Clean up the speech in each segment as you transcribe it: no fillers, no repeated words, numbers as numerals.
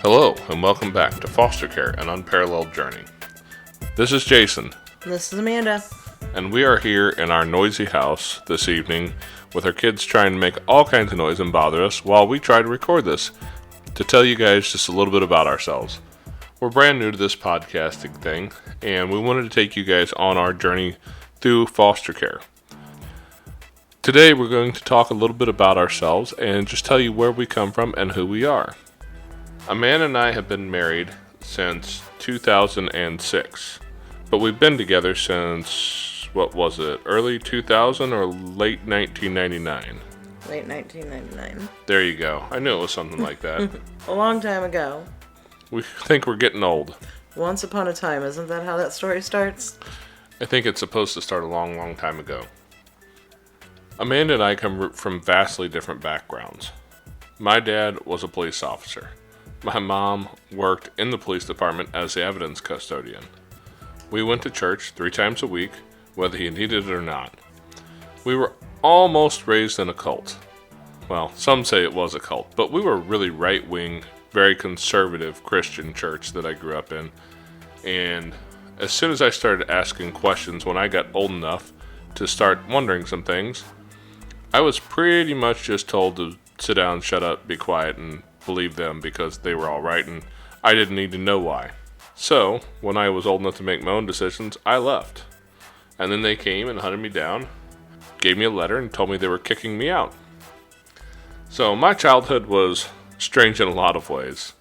Hello, and welcome back to Foster Care, an Unparalleled Journey. This is Jason, This is Amanda. and we are here in our noisy house this evening with our kids trying to make all kinds of noise and bother us while we try to record this to tell you guys just a little bit about ourselves. We're brand new to this podcasting thing, and we wanted to take you guys on our journey through foster care. Today we're going to talk a little bit about ourselves and just tell you where we come from and who we are. Amanda and I have been married since 2006, but we've been together since, early 2000 or late 1999? Late 1999. There you go. I knew it was something like that. A long time ago. We think we're getting old. Once upon a time, isn't that how that story starts? I think it's supposed to start a long, long time ago. Amanda and I come from vastly different backgrounds. My dad was a police officer. My mom worked in the police department as the evidence custodian. We went to church 3 times a week, whether he needed it or not. We were almost raised in a cult. Well, some say it was a cult, but we were a really right-wing, very conservative Christian church that I grew up in. And as soon as I started asking questions when I got old enough to start wondering some things, I was pretty much just told to sit down, shut up, be quiet, and believe them because they were all right and I didn't need to know why. So, when I was old enough to make my own decisions, I left. And then they came and hunted me down, gave me a letter, and told me they were kicking me out. So, my childhood was strange in a lot of ways.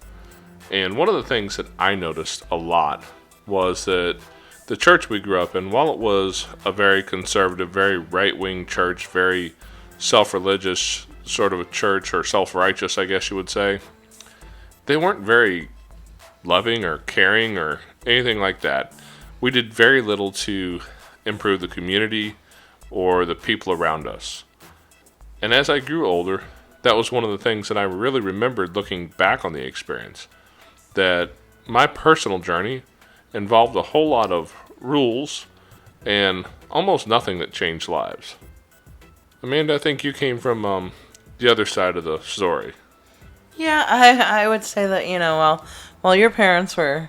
And one of the things that I noticed a lot was that the church we grew up in, while it was a very conservative, very right-wing church, very self-religious sort of a church, or self-righteous, I guess you would say, they weren't very loving or caring or anything like that. We did very little to improve the community or the people around us. And as I grew older, that was one of the things that I really remembered looking back on the experience, that my personal journey involved a whole lot of rules and almost nothing that changed lives. Amanda, I think you came from the other side of the story. Yeah, I would say that, while your parents were,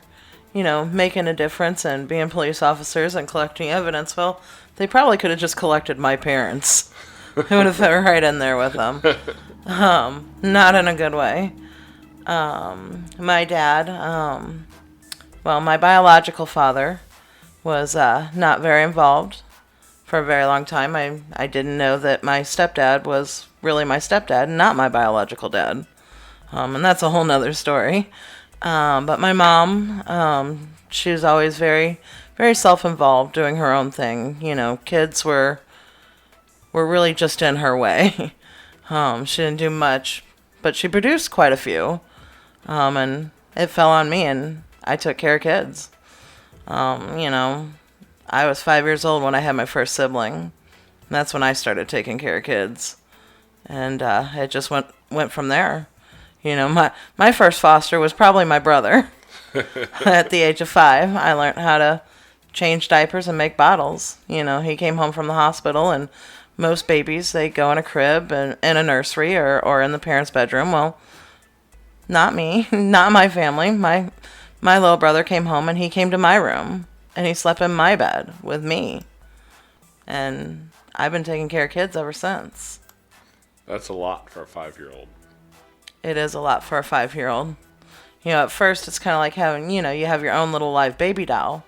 making a difference and being police officers and collecting evidence, well, they probably could have just collected my parents. I would have fit right in there with them. Not in a good way. My dad, my biological father was not very involved for a very long time. I didn't know that my stepdad was really my stepdad and not my biological dad. And that's a whole nother story. But my mom, she was always very, very self-involved, doing her own thing. Kids were really just in her way. She didn't do much, but she produced quite a few. And it fell on me, and I took care of kids. I was 5 years old when I had my first sibling. And that's when I started taking care of kids. And it just went from there. My first foster was probably my brother. At the age of 5, I learned how to change diapers and make bottles. He came home from the hospital, and most babies, they go in a crib and in a nursery or in the parents' bedroom. Well, not me, not my family. My little brother came home, and he came to my room, and he slept in my bed with me. And I've been taking care of kids ever since. That's a lot for a 5-year-old. It is a lot for a 5-year-old. At first it's kind of like having, you have your own little live baby doll.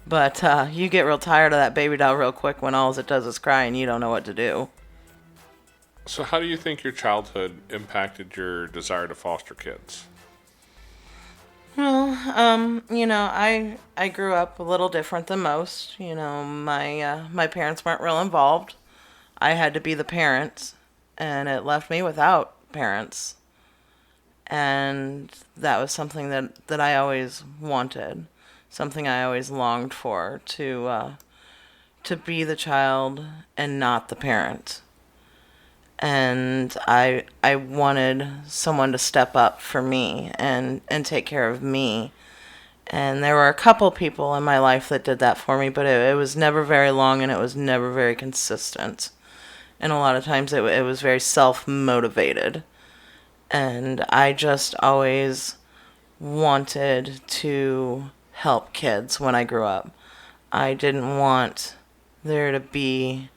But you get real tired of that baby doll real quick when all it does is cry and you don't know what to do. So how do you think your childhood impacted your desire to foster kids? Well, I grew up a little different than most. My parents weren't real involved. I had to be the parent, and it left me without parents. And that was something that I always wanted, something I always longed for, to be the child and not the parent. And I wanted someone to step up for me and take care of me. And there were a couple people in my life that did that for me, but it was never very long, and it was never very consistent. And a lot of times it was very self-motivated. And I just always wanted to help kids when I grew up. I didn't want there to be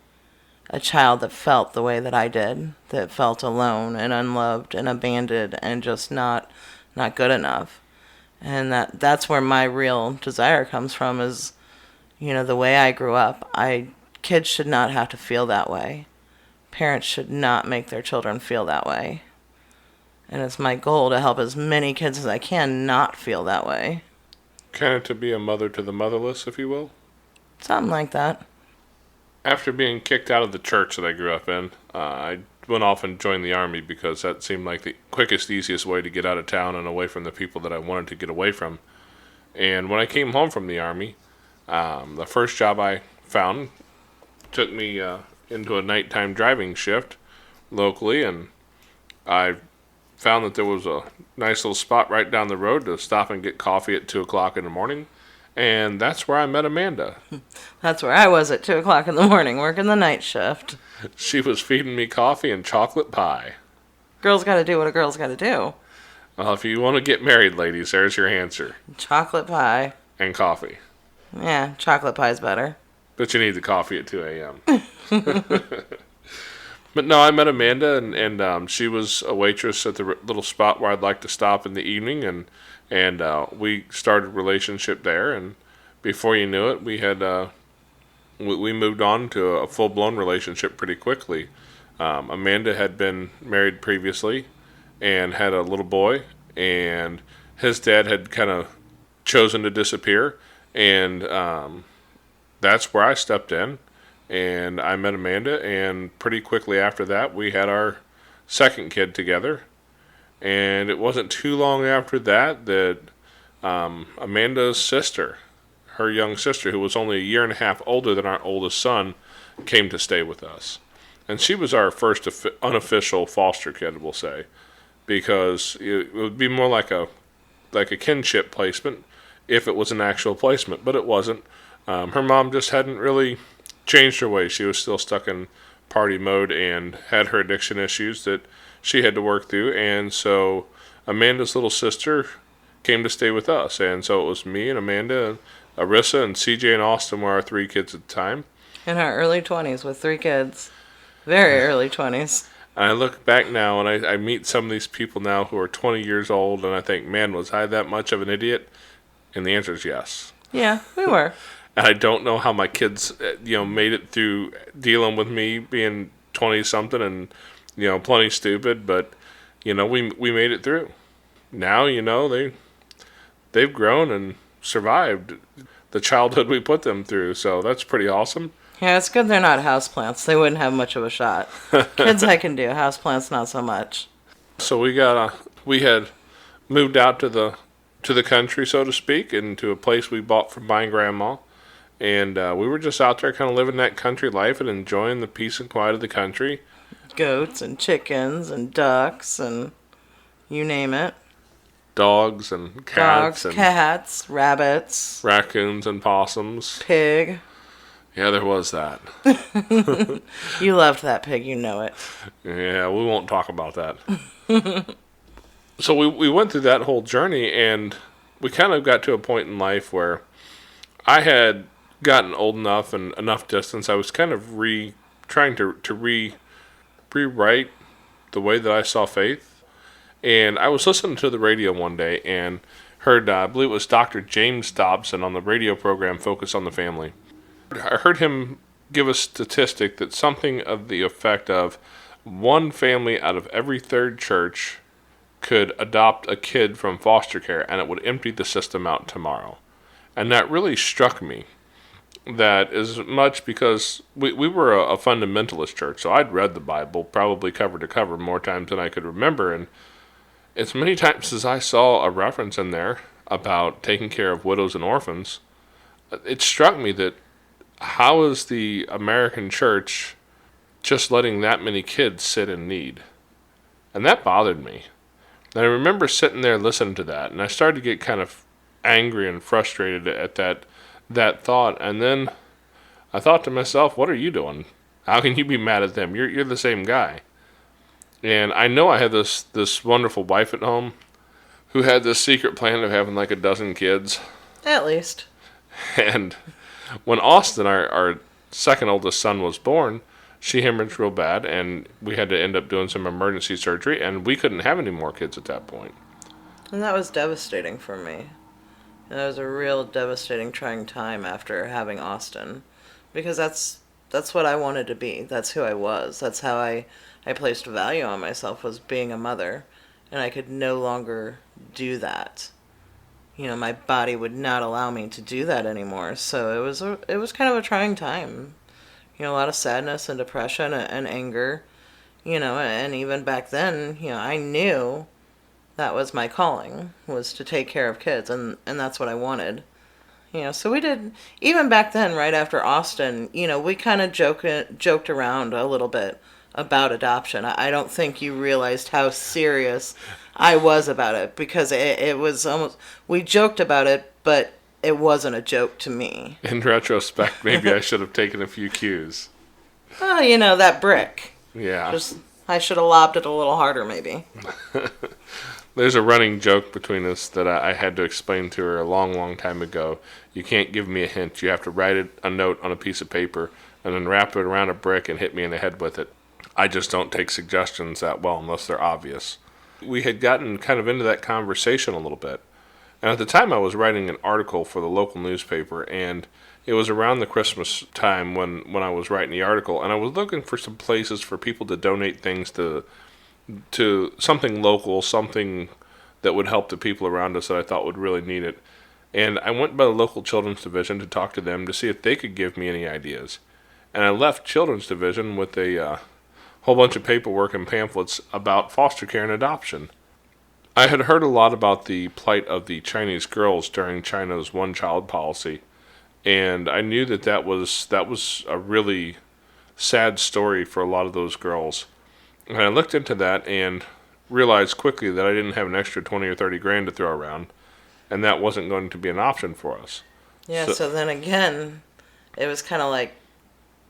a child that felt the way that I did, that felt alone and unloved and abandoned and just not good enough. And that's where my real desire comes from is, the way I grew up. Kids should not have to feel that way. Parents should not make their children feel that way. And it's my goal to help as many kids as I can not feel that way. Kind of to be a mother to the motherless, if you will. Something like that. After being kicked out of the church that I grew up in, I went off and joined the Army because that seemed like the quickest, easiest way to get out of town and away from the people that I wanted to get away from. And when I came home from the Army, the first job I found took me into a nighttime driving shift locally, and I found that there was a nice little spot right down the road to stop and get coffee at 2 o'clock in the morning. And that's where I met Amanda. That's where I was at 2 o'clock in the morning, working the night shift. She was feeding me coffee and chocolate pie. Girls gotta do what a girl's gotta do. Well, if you want to get married, ladies, there's your answer. Chocolate pie. And coffee. Yeah, chocolate pie's better. But you need the coffee at 2 a.m. But no, I met Amanda, and she was a waitress at the little spot where I'd like to stop in the evening, and we started a relationship there, and before you knew it, we had we moved on to a full-blown relationship pretty quickly. Amanda had been married previously and had a little boy, and his dad had kind of chosen to disappear, and that's where I stepped in, and I met Amanda, and pretty quickly after that, we had our second kid together. And it wasn't too long after that Amanda's sister, her young sister, who was only a year and a half older than our oldest son, came to stay with us. And she was our first unofficial foster kid, we'll say, because it would be more like a kinship placement if it was an actual placement, but it wasn't. Her mom just hadn't really changed her ways. She was still stuck in party mode and had her addiction issues that she had to work through, and so Amanda's little sister came to stay with us, and so it was me and Amanda, Arissa, and CJ and Austin were our 3 kids at the time. In our early 20s with 3 kids. Very early 20s. And I look back now, and I meet some of these people now who are 20 years old, and I think, man, was I that much of an idiot? And the answer is yes. Yeah, we were. And I don't know how my kids, made it through dealing with me being 20-something and, plenty stupid, but, we made it through. Now, they've grown and survived the childhood we put them through, so that's pretty awesome. Yeah, it's good they're not houseplants. They wouldn't have much of a shot. Kids I can do, houseplants not so much. So we had moved out to the country, so to speak, into a place we bought from my grandma. And we were just out there kind of living that country life and enjoying the peace and quiet of the country. Goats and chickens and ducks and you name it. Dogs and cats. Dogs, and cats, rabbits. Raccoons and possums. Pig. Yeah, there was that. You loved that pig, you know it. Yeah, we won't talk about that. So we went through that whole journey, and we kind of got to a point in life where I had gotten old enough and enough distance. I was kind of trying to rewrite the way that I saw faith. And I was listening to the radio one day and heard, I believe it was Dr. James Dobson on the radio program Focus on the Family. I heard him give a statistic that something of the effect of 1 family out of every 3rd church could adopt a kid from foster care and it would empty the system out tomorrow. And that really struck me. That as much because we were a fundamentalist church, so I'd read the Bible probably cover to cover more times than I could remember, and as many times as I saw a reference in there about taking care of widows and orphans, it struck me that how is the American church just letting that many kids sit in need? And that bothered me. And I remember sitting there listening to that, and I started to get kind of angry and frustrated at that thought, and then I thought to myself, what are you doing? How can you be mad at them? You're the same guy. And I know I have this wonderful wife at home, who had this secret plan of having like a dozen kids. At least. And when Austin, our second oldest son, was born, she hemorrhaged real bad, and we had to end up doing some emergency surgery, and we couldn't have any more kids at that point. And that was devastating for me. That was a real devastating, trying time after having Austin. Because that's what I wanted to be. That's who I was. That's how I placed value on myself, was being a mother. And I could no longer do that. My body would not allow me to do that anymore. So it was kind of a trying time. A lot of sadness and depression and anger. And even back then, I knew that was my calling, was to take care of kids, and that's what I wanted. So we did, even back then, right after Austin, we kind of joked around a little bit about adoption. I don't think you realized how serious I was about it, because it was almost, we joked about it, but it wasn't a joke to me. In retrospect, maybe I should have taken a few cues. Oh, that brick. Yeah. I should have lobbed it a little harder, maybe. There's a running joke between us that I had to explain to her a long, long time ago. You can't give me a hint. You have to write a note on a piece of paper and then wrap it around a brick and hit me in the head with it. I just don't take suggestions that well unless they're obvious. We had gotten kind of into that conversation a little bit. And at the time I was writing an article for the local newspaper, and it was around the Christmas time when I was writing the article, and I was looking for some places for people to donate things to something local, something that would help the people around us that I thought would really need it. And I went by the local children's division to talk to them to see if they could give me any ideas. And I left children's division with a whole bunch of paperwork and pamphlets about foster care and adoption. I had heard a lot about the plight of the Chinese girls during China's one-child policy, and I knew that was a really sad story for a lot of those girls. And I looked into that and realized quickly that I didn't have an extra 20 or 30 grand to throw around, and that wasn't going to be an option for us. Yeah, so then again, it was kind of like,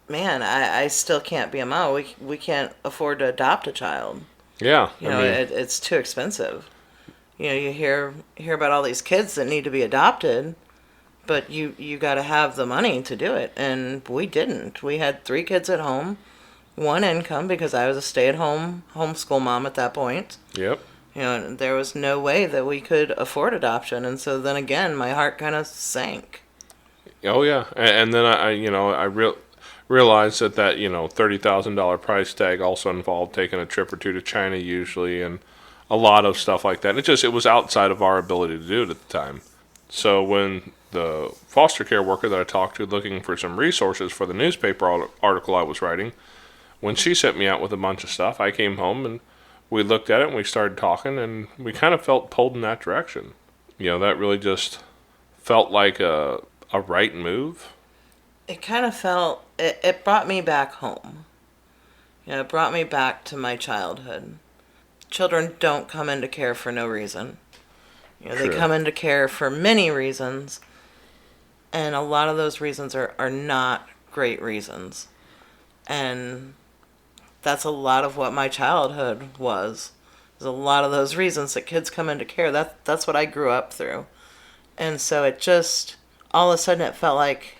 man, I still can't be a mom. We can't afford to adopt a child. Yeah. It's too expensive. You hear about all these kids that need to be adopted, but you got to have the money to do it, and we didn't. We had 3 kids at home, 1 income, because I was a stay-at-home homeschool mom at that point. Yep. And there was no way that we could afford adoption, and so then again, my heart kind of sank. Oh yeah, and then I realized that $30,000 price tag also involved taking a trip or two to China usually, and a lot of stuff like that. It was outside of our ability to do it at the time. So when the foster care worker that I talked to looking for some resources for the newspaper article I was writing, when she sent me out with a bunch of stuff, I came home and we looked at it and we started talking, and we kind of felt pulled in that direction. That really just felt like a right move. It kind of felt, it brought me back home. It brought me back to my childhood. Children don't come into care for no reason. They come into care for many reasons, and a lot of those reasons are not great reasons. And that's a lot of what my childhood was. There's a lot of those reasons that kids come into care. That's what I grew up through. And so it just, all of a sudden it felt like,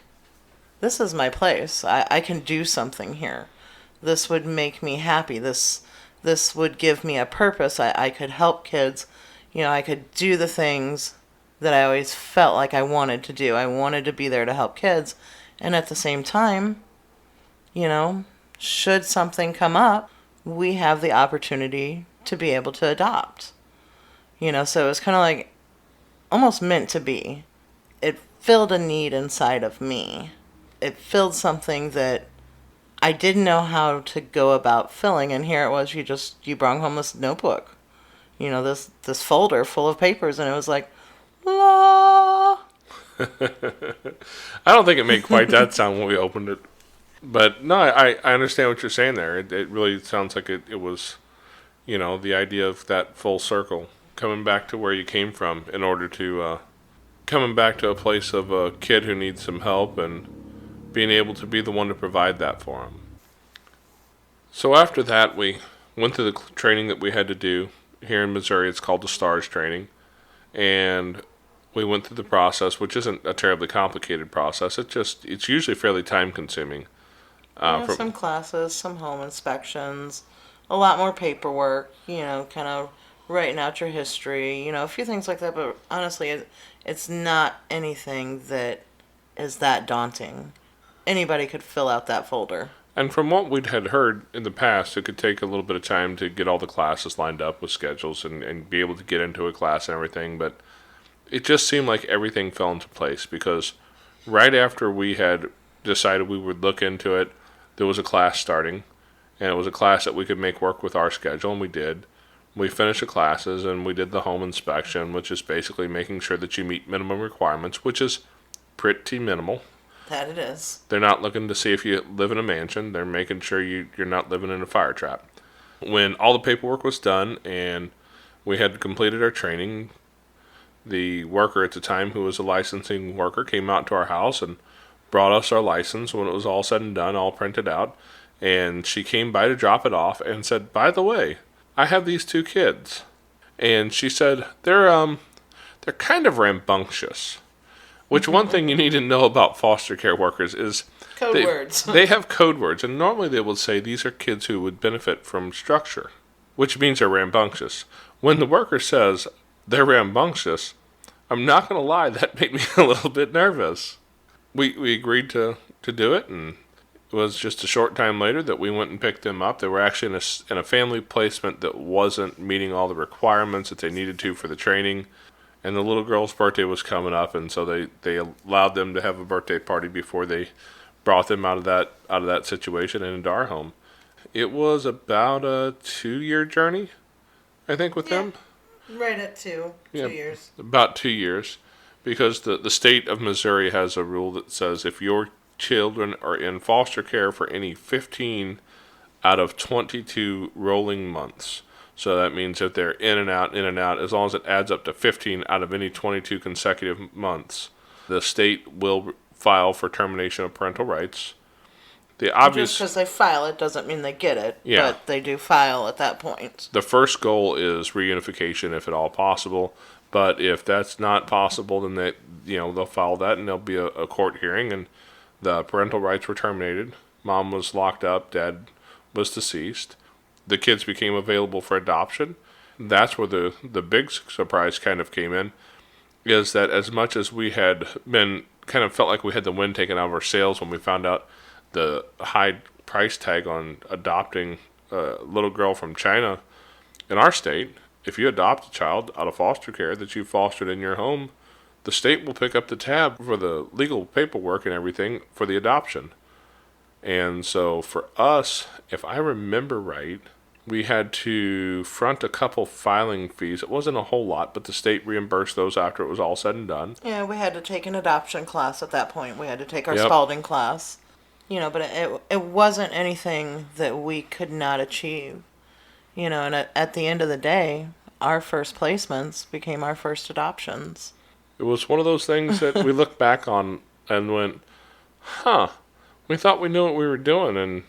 this is my place. I can do something here. This would make me happy. This would give me a purpose. I could help kids. I could do the things that I always felt like I wanted to do. I wanted to be there to help kids. And at the same time, should something come up, we have the opportunity to be able to adopt. So it was kind of like almost meant to be. It filled a need inside of me. It filled something that I didn't know how to go about filling, and here it was, you brought home this notebook. This folder full of papers, and it was like, la. I don't think it made quite that sound when we opened it. But no, I understand what you're saying there. It really sounds like it was, the idea of that full circle, coming back to where you came from in order to, coming back to a place of a kid who needs some help and being able to be the one to provide that for him. So after that, we went through the training that we had to do here in Missouri. It's called the STARS training. and we went through the process, which isn't a terribly complicated process. It's usually fairly time consuming. Some classes, some home inspections, a lot more paperwork, kind of writing out your history, a few things like that. But honestly, it's not anything that is that daunting. Anybody could fill out that folder. And from what we'd had heard in the past, it could take a little bit of time to get all the classes lined up with schedules and be able to get into a class and everything. But it just seemed like everything fell into place because right after we had decided we would look into it, there was a class starting, and it was a class that we could make work with our schedule, and we did. We finished the classes, and we did the home inspection, which is basically making sure that you meet minimum requirements, which is pretty minimal. That it is. They're not looking to see if you live in a mansion. They're making sure you're not living in a fire trap. When all the paperwork was done and we had completed our training, the worker at the time, who was a licensing worker, came out to our house and brought us our license when it was all said and done, all printed out. And she came by to drop it off and said, "By the way, I have these two kids." And she said, they're kind of rambunctious. Which one thing you need to know about foster care workers is Code words. they have code words, and normally they will say these are kids who would benefit from structure, which means they're rambunctious. When the worker says they're rambunctious, I'm not going to lie, that made me a little bit nervous. We agreed to do it, and it was just a short time later that we went and picked them up. They were actually in a family placement that wasn't meeting all the requirements that they needed to for the training. And the little girl's birthday was coming up, and so they allowed them to have a birthday party before they brought them out of that situation and into our home. It was about a 2-year journey, I think, with them. Right at 2 years. About 2 years, because the state of Missouri has a rule that says if your children are in foster care for any 15 out of 22 rolling months. So that means if they're in and out, as long as it adds up to 15 out of any 22 consecutive months, the state will file for termination of parental rights. Just because they file it doesn't mean they get it, but they do file at that point. The first goal is reunification, if at all possible. But if that's not possible, then they'll file that, and there'll be a court hearing, and the parental rights were terminated. Mom was locked up. Dad was deceased. The kids became available for adoption. That's where the big surprise kind of came in, is that as much as we had been kind of felt like we had the wind taken out of our sails when we found out the high price tag on adopting a little girl from China in our state, if you adopt a child out of foster care that you fostered in your home, the state will pick up the tab for the legal paperwork and everything for the adoption. And so for us, if I remember right, we had to front a couple filing fees. It wasn't a whole lot, but the state reimbursed those after it was all said and done. Yeah, we had to take an adoption class at that point. We had to take our Spalding class. But it wasn't anything that we could not achieve. And at the end of the day, our first placements became our first adoptions. It was one of those things that we look back on and went, we thought we knew what we were doing, and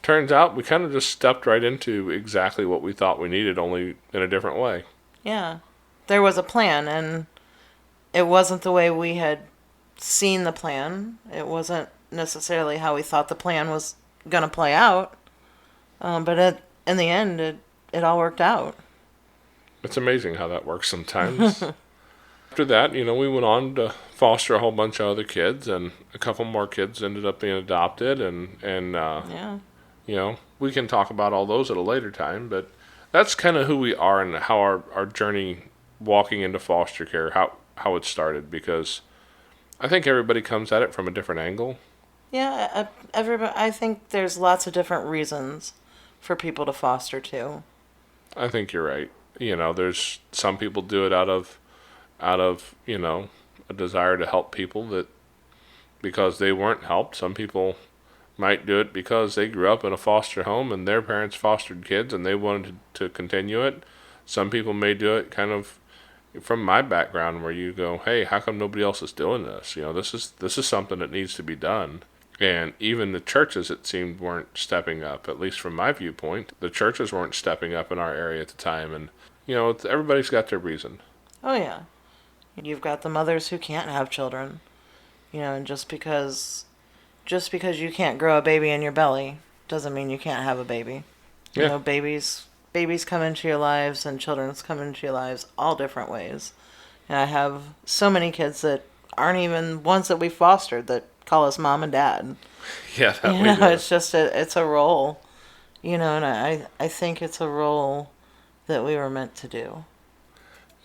turns out we kind of just stepped right into exactly what we thought we needed, only in a different way. Yeah. There was a plan, and it wasn't the way we had seen the plan. It wasn't necessarily how we thought the plan was going to play out. But in the end, it all worked out. It's amazing how that works sometimes. After that, we went on to foster a whole bunch of other kids, and a couple more kids ended up being adopted, and we can talk about all those at a later time, but that's kind of who we are and how our journey walking into foster care, how it started, because I think everybody comes at it from a different angle. Yeah, everybody. I think there's lots of different reasons for people to foster too. I think you're right. There's some people do it out of a desire to help people, that because they weren't helped. Some people might do it because they grew up in a foster home and their parents fostered kids and they wanted to continue it. Some people may do it kind of from my background, where you go, hey, how come nobody else is doing this? This is something that needs to be done. And even the churches, it seemed, weren't stepping up, at least from my viewpoint. The churches weren't stepping up in our area at the time. And, everybody's got their reason. Oh yeah. You've got the mothers who can't have children. And just because you can't grow a baby in your belly doesn't mean you can't have a baby. Yeah. Babies come into your lives and children's come into your lives all different ways. And I have so many kids that aren't even ones that we fostered that call us mom and dad. Yeah, that we do. It's just it's a role, and I think it's a role that we were meant to do.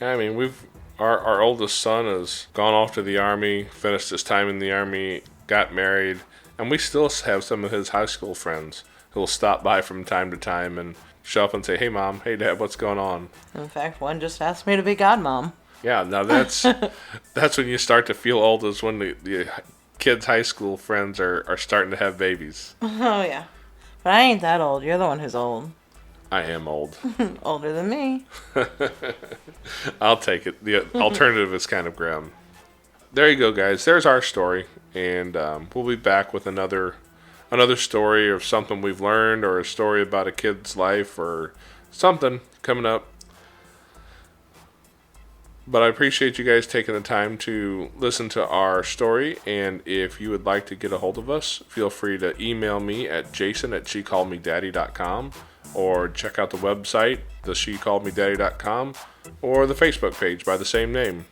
Yeah, I mean, our oldest son has gone off to the Army, finished his time in the Army, got married, and we still have some of his high school friends who will stop by from time to time and show up and say, "Hey, Mom. Hey, Dad. What's going on?" In fact, one just asked me to be godmom. Yeah, now that's when you start to feel old, is when the kids' high school friends are starting to have babies. Oh yeah, but I ain't that old. You're the one who's old. I am old. Older than me. I'll take it. The alternative is kind of grim. There you go, guys. There's our story, and we'll be back with another story of something we've learned, or a story about a kid's life, or something coming up. But I appreciate you guys taking the time to listen to our story, and if you would like to get a hold of us, feel free to email me at jason@shecalledmedaddy.com, or check out the website, theshecalledmedaddy.com, or the Facebook page by the same name.